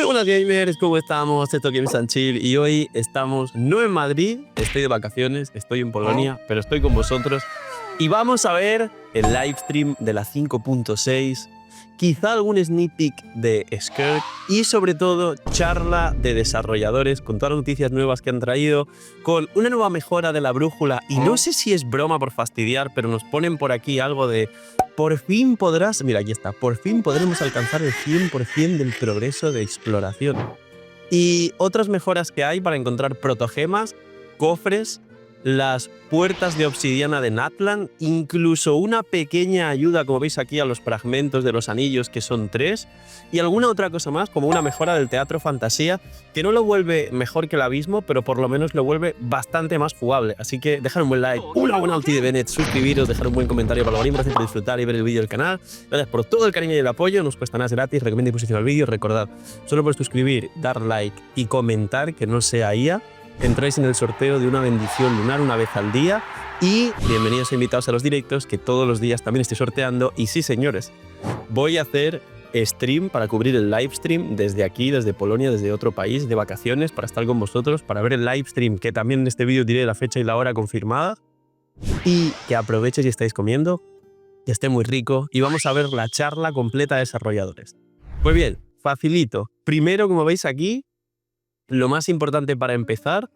Muy buenas gamers, ¿cómo estamos? Esto es Games and Chill y hoy estamos no en Madrid, estoy de vacaciones, estoy en Polonia, pero estoy con vosotros y vamos a ver el livestream de la 5.6, quizá algún sneak peek de Skirk y sobre todo charla de desarrolladores con todas las noticias nuevas que han traído, con una nueva mejora de la brújula y no sé si es broma por fastidiar, pero nos ponen por aquí algo de por fin podrás, mira aquí está, por fin podremos alcanzar el 100% del progreso de exploración. Y otras mejoras que hay para encontrar protogemas, cofres, las puertas de obsidiana de Natlan, incluso una pequeña ayuda, como veis aquí, a los fragmentos de los anillos, que son 3, y alguna otra cosa más, como una mejora del teatro fantasía, que no lo vuelve mejor que el abismo, pero por lo menos lo vuelve bastante más jugable. Así que dejad un buen like, una buena ulti de Bennett, suscribiros, dejar un buen comentario para lo gracias por disfrutar y ver el vídeo del canal. Gracias por todo el cariño y el apoyo, no os cuesta nada, es gratis, recomiendo y posición al vídeo. Recordad, solo por suscribir, dar like y comentar, que no sea IA, entráis en el sorteo de una bendición lunar una vez al día y bienvenidos e invitados a los directos que todos los días también estoy sorteando. Y sí, señores, voy a hacer stream para cubrir el livestream desde aquí, desde Polonia, desde otro país, de vacaciones, para estar con vosotros, para ver el livestream, que también en este vídeo diré la fecha y la hora confirmada, y que aproveches y estáis comiendo, que esté muy rico, y vamos a ver la charla completa de desarrolladores. Pues bien, facilito. Primero, como veis aquí, lo más importante para empezar,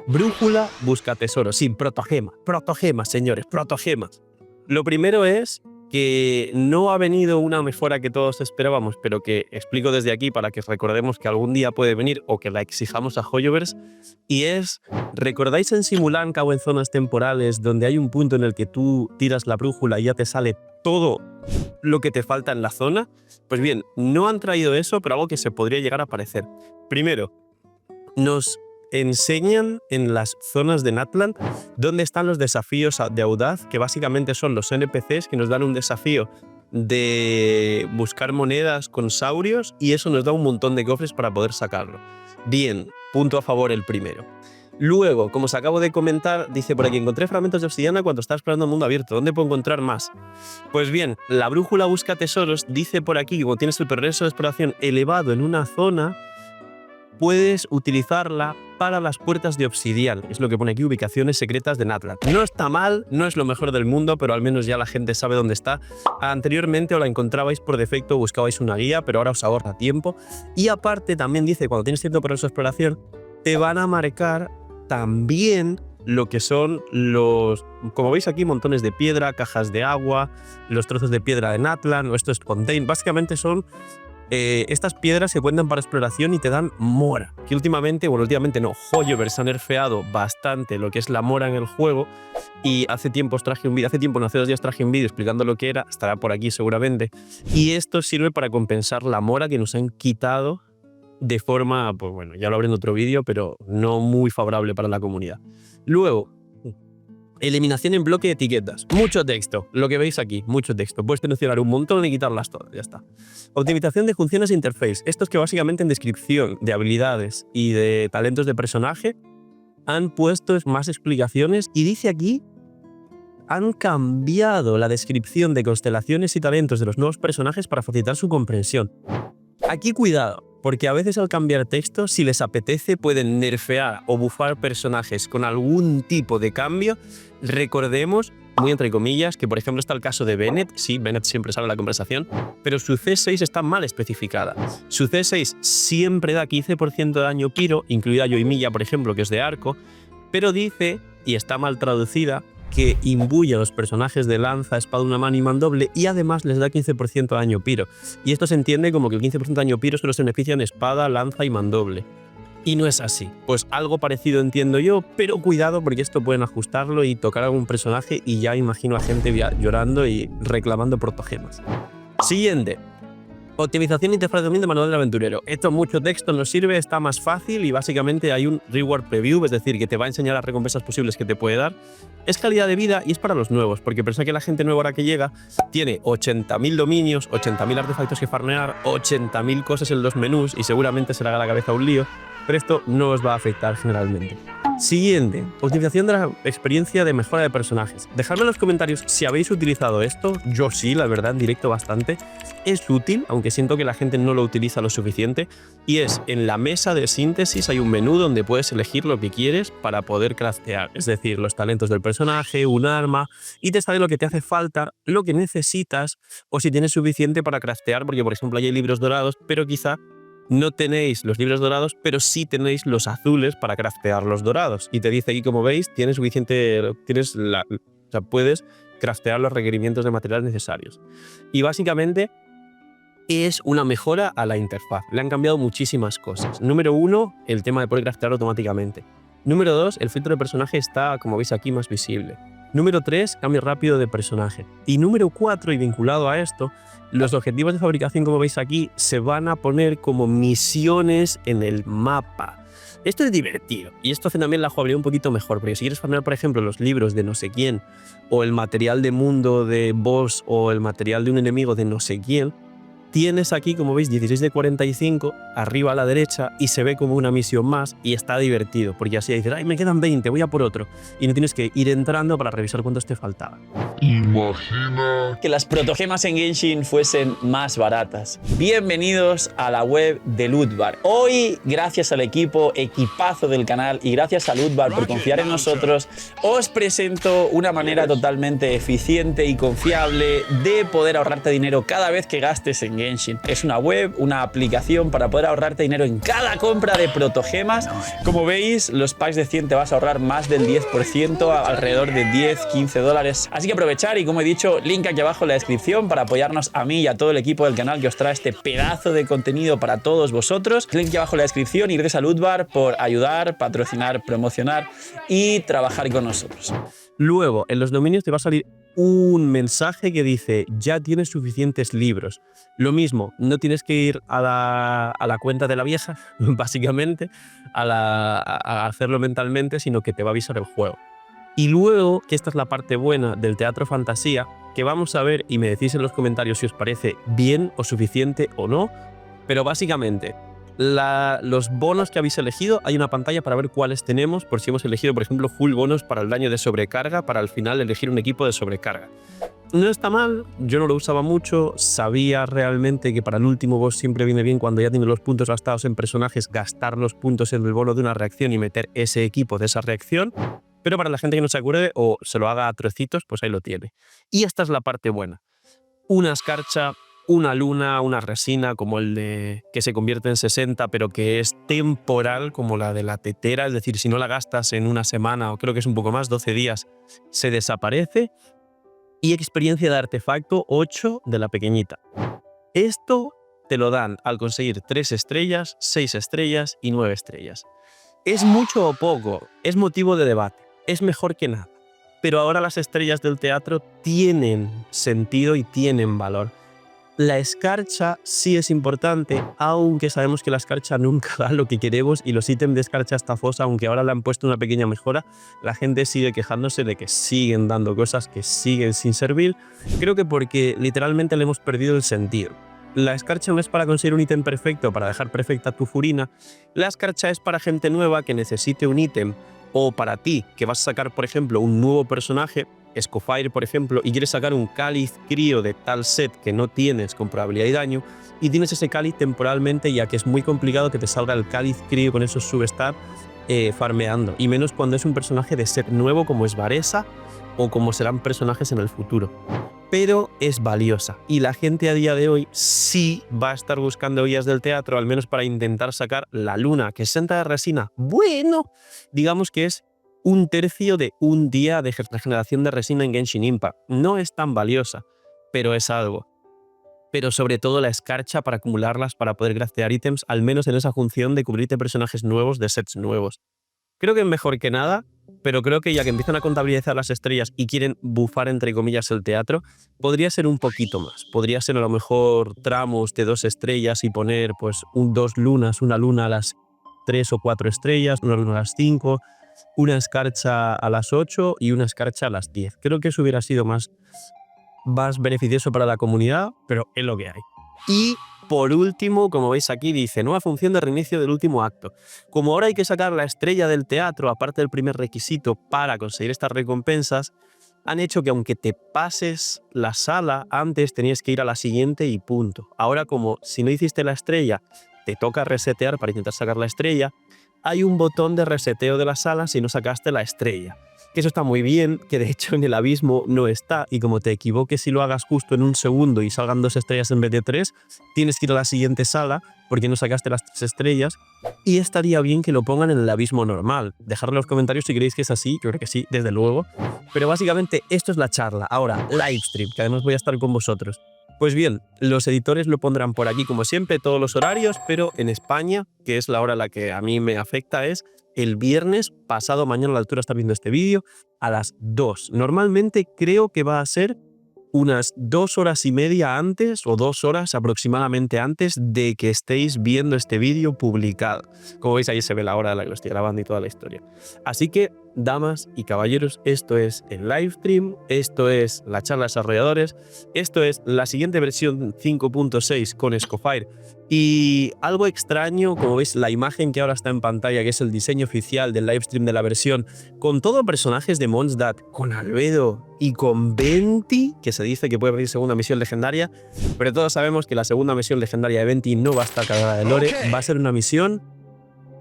brújula busca tesoros. Sí, protogemas, señores, protogemas. Lo primero es que no ha venido una mejora que todos esperábamos, pero que explico desde aquí para que recordemos que algún día puede venir o que la exijamos a Hoyoverse, y es, ¿recordáis en Simulanka o en zonas temporales donde hay un punto en el que tú tiras la brújula y ya te sale todo lo que te falta en la zona? Pues bien, no han traído eso, pero algo que se podría llegar a parecer. Primero, nos enseñan en las zonas de Natlan dónde están los desafíos de audaz, que básicamente son los NPCs que nos dan un desafío de buscar monedas con saurios, y eso nos da un montón de cofres para poder sacarlo. Bien, punto a favor el primero. Luego, como os acabo de comentar, dice por aquí, encontré fragmentos de obsidiana cuando estaba explorando el mundo abierto. ¿Dónde puedo encontrar más? Pues bien, la brújula busca tesoros, dice por aquí, como tienes el progreso de exploración elevado en una zona, puedes utilizarla para las puertas de obsidiana. Es lo que pone aquí, ubicaciones secretas de Natlan. No está mal, no es lo mejor del mundo, pero al menos ya la gente sabe dónde está. Anteriormente os la encontrabais por defecto, buscabais una guía, pero ahora os ahorra tiempo. Y aparte también dice, cuando tienes cierto progreso de exploración, te van a marcar también lo que son los, como veis aquí, montones de piedra, cajas de agua, los trozos de piedra de Natlan, o esto es Fontaine. Básicamente son estas piedras se cuentan para exploración y te dan mora, que últimamente no, Hoyoverse ha nerfeado bastante lo que es la mora en el juego, y hace tiempo os traje un vídeo, hace 2 días traje un vídeo explicando lo que era, estará por aquí seguramente, y esto sirve para compensar la mora que nos han quitado de forma, pues bueno, ya lo habré en otro vídeo, pero no muy favorable para la comunidad. Luego, eliminación en bloque de etiquetas. Mucho texto, lo que veis aquí, mucho texto. Puedes seleccionar un montón y quitarlas todas, ya está. Optimización de funciones de interface. Esto es que básicamente en descripción de habilidades y de talentos de personaje han puesto más explicaciones, y dice aquí, han cambiado la descripción de constelaciones y talentos de los nuevos personajes para facilitar su comprensión. Aquí cuidado, porque a veces al cambiar texto, si les apetece, pueden nerfear o bufar personajes con algún tipo de cambio. Recordemos, muy entre comillas, que por ejemplo está el caso de Bennett. Sí, Bennett siempre sale en la conversación, pero su C6 está mal especificada. Su C6 siempre da 15% de daño piro, incluida Yoimiya, por ejemplo, que es de arco, pero dice, y está mal traducida, que imbuye a los personajes de lanza, espada, una mano y mandoble, y además les da 15% de daño piro. Y esto se entiende como que el 15% de daño piro solo se beneficia en espada, lanza y mandoble. Y no es así. Pues algo parecido entiendo yo, pero cuidado porque esto pueden ajustarlo y tocar a algún personaje y ya imagino a gente llorando y reclamando protogemas. Siguiente. Optimización y interfaz de manual del aventurero. Esto mucho texto nos sirve, está más fácil y básicamente hay un reward preview, es decir, que te va a enseñar las recompensas posibles que te puede dar. Es calidad de vida y es para los nuevos, porque piensa que la gente nueva ahora que llega tiene 80.000 dominios, 80.000 artefactos que farmear, 80.000 cosas en los menús y seguramente se le haga la cabeza un lío, pero esto no os va a afectar generalmente. Siguiente, optimización de la experiencia de mejora de personajes. Dejadme en los comentarios si habéis utilizado esto. Yo sí, la verdad, en directo bastante. Es útil, aunque siento que la gente no lo utiliza lo suficiente. Y es, en la mesa de síntesis hay un menú donde puedes elegir lo que quieres para poder craftear. Es decir, los talentos del personaje, un arma, y te sale lo que te hace falta, lo que necesitas, o si tienes suficiente para craftear, porque por ejemplo hay libros dorados, pero quizá no tenéis los libros dorados, pero sí tenéis los azules para craftear los dorados. Y te dice aquí, como veis, tienes suficiente, o sea, puedes craftear los requerimientos de materiales necesarios. Y básicamente es una mejora a la interfaz. Le han cambiado muchísimas cosas. Número 1, el tema de poder craftear automáticamente. Número 2, el filtro de personaje está, como veis aquí, más visible. Número 3, cambio rápido de personaje. Y número 4, y vinculado a esto, los objetivos de fabricación, como veis aquí, se van a poner como misiones en el mapa. Esto es divertido y esto hace también la jugabilidad un poquito mejor, porque si quieres farmear, por ejemplo, los libros de no sé quién, o el material de mundo de boss, o el material de un enemigo de no sé quién, tienes aquí, como veis, 16 de 45 arriba a la derecha y se ve como una misión más y está divertido, porque así dices, ay, me quedan 20, voy a por otro. Y no tienes que ir entrando para revisar cuántos te faltaban. Imagina que las protogemas en Genshin fuesen más baratas. Bienvenidos a la web de Lootbar. Hoy, gracias al equipazo del canal y gracias a Lootbar por confiar en nosotros, os presento una manera totalmente eficiente y confiable de poder ahorrarte dinero cada vez que gastes en Genshin. Es una web, una aplicación para poder ahorrarte dinero en cada compra de protogemas. Como veis, los packs de 100 te vas a ahorrar más del 10%, alrededor de 10-15 dólares. Así que aprovechar y, como he dicho, link aquí abajo en la descripción para apoyarnos a mí y a todo el equipo del canal que os trae este pedazo de contenido para todos vosotros. Link aquí abajo en la descripción y gracias a Lootbar por ayudar, patrocinar, promocionar y trabajar con nosotros. Luego, en los dominios te va a salir un mensaje que dice ya tienes suficientes libros. Lo mismo, no tienes que ir a la cuenta de la vieja, básicamente, a hacerlo mentalmente, sino que te va a avisar el juego. Y luego, que esta es la parte buena del teatro fantasía, que vamos a ver y me decís en los comentarios si os parece bien o suficiente o no, pero básicamente los bonos que habéis elegido, hay una pantalla para ver cuáles tenemos, por si hemos elegido, por ejemplo, full bonos para el daño de sobrecarga, para al final elegir un equipo de sobrecarga. No está mal, yo no lo usaba mucho, sabía realmente que para el último boss siempre viene bien, cuando ya tienes los puntos gastados en personajes, gastar los puntos en el bono de una reacción y meter ese equipo de esa reacción, pero para la gente que no se acuerde o se lo haga a trocitos, pues ahí lo tiene. Y esta es la parte buena. Una escarcha, una luna, una resina como el de que se convierte en 60 pero que es temporal como la de la tetera, es decir, si no la gastas en una semana o creo que es un poco más, 12 días, se desaparece. Y experiencia de artefacto 8 de la pequeñita. Esto te lo dan al conseguir 3 estrellas, 6 estrellas y 9 estrellas. ¿Es mucho o poco? Es motivo de debate. Es mejor que nada. Pero ahora las estrellas del teatro tienen sentido y tienen valor. La escarcha sí es importante, aunque sabemos que la escarcha nunca da lo que queremos y los ítems de escarcha estafosa, aunque ahora le han puesto una pequeña mejora, la gente sigue quejándose de que siguen dando cosas que siguen sin servir. Creo que porque literalmente le hemos perdido el sentido. La escarcha no es para conseguir un ítem perfecto, para dejar perfecta tu furina. La escarcha es para gente nueva que necesite un ítem, o para ti, que vas a sacar, por ejemplo, un nuevo personaje, Scofire, por ejemplo, y quieres sacar un cáliz crío de tal set que no tienes con probabilidad y daño, y tienes ese cáliz temporalmente, ya que es muy complicado que te salga el cáliz crío con esos substats farmeando, y menos cuando es un personaje de set nuevo como es Varesa o como serán personajes en el futuro. Pero es valiosa y la gente a día de hoy sí va a estar buscando guías del teatro, al menos para intentar sacar la luna, que 60 de resina. Bueno, digamos que es un tercio de un día de regeneración de resina en Genshin Impact. No es tan valiosa, pero es algo. Pero sobre todo la escarcha para acumularlas para poder craftear ítems, al menos en esa función de cubrirte personajes nuevos de sets nuevos. Creo que es mejor que nada, pero creo que ya que empiezan a contabilizar las estrellas y quieren bufar entre comillas el teatro, podría ser un poquito más. Podría ser a lo mejor tramos de 2 estrellas y poner pues 2 lunas, una luna a las 3 o 4 estrellas, una luna a las 5, una escarcha a las 8 y una escarcha a las 10. Creo que eso hubiera sido más beneficioso para la comunidad, pero es lo que hay. Y por último, como veis aquí, dice nueva función de reinicio del último acto. Como ahora hay que sacar la estrella del teatro, aparte del primer requisito para conseguir estas recompensas, han hecho que aunque te pases la sala, antes tenías que ir a la siguiente y punto. Ahora, como si no hiciste la estrella, te toca resetear para intentar sacar la estrella, hay un botón de reseteo de la sala si no sacaste la estrella. Que eso está muy bien, que de hecho en el abismo no está, y como te equivoques si lo hagas justo en un segundo y salgan 2 estrellas en vez de 3, tienes que ir a la siguiente sala porque no sacaste las 3 estrellas, y estaría bien que lo pongan en el abismo normal. Dejadlo en los comentarios si queréis que es así, yo creo que sí, desde luego. Pero básicamente esto es la charla. Ahora, livestream, que además voy a estar con vosotros. Pues bien, los editores lo pondrán por aquí como siempre, todos los horarios, pero en España, que es la hora a la que a mí me afecta, es el viernes, pasado mañana a la altura estar viendo este vídeo, a las 2. Normalmente creo que va a ser unas 2 horas y media antes o 2 horas aproximadamente antes de que estéis viendo este vídeo publicado. Como veis, ahí se ve la hora a la que lo estoy grabando y toda la historia. Así que, damas y caballeros, esto es el livestream, esto es la charla de desarrolladores, esto es la siguiente versión 5.6 con Scofire. Y algo extraño, como veis, la imagen que ahora está en pantalla, que es el diseño oficial del livestream de la versión, con todos personajes de Mondstadt, con Albedo y con Venti, que se dice que puede venir segunda misión legendaria, pero todos sabemos que la segunda misión legendaria de Venti no va a estar cargada de lore, va a ser una misión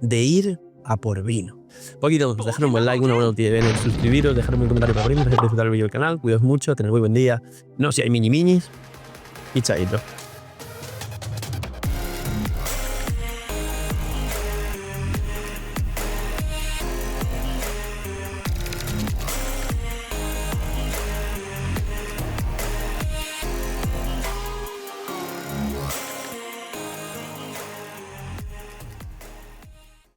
de ir a por vino. Poquito, dejar un buen like, una buena noticia, suscribiros, dejarme un comentario para abrirme, disfrutar el vídeo del canal, cuidaos mucho, tener muy buen día, no si hay mini minis y chaito.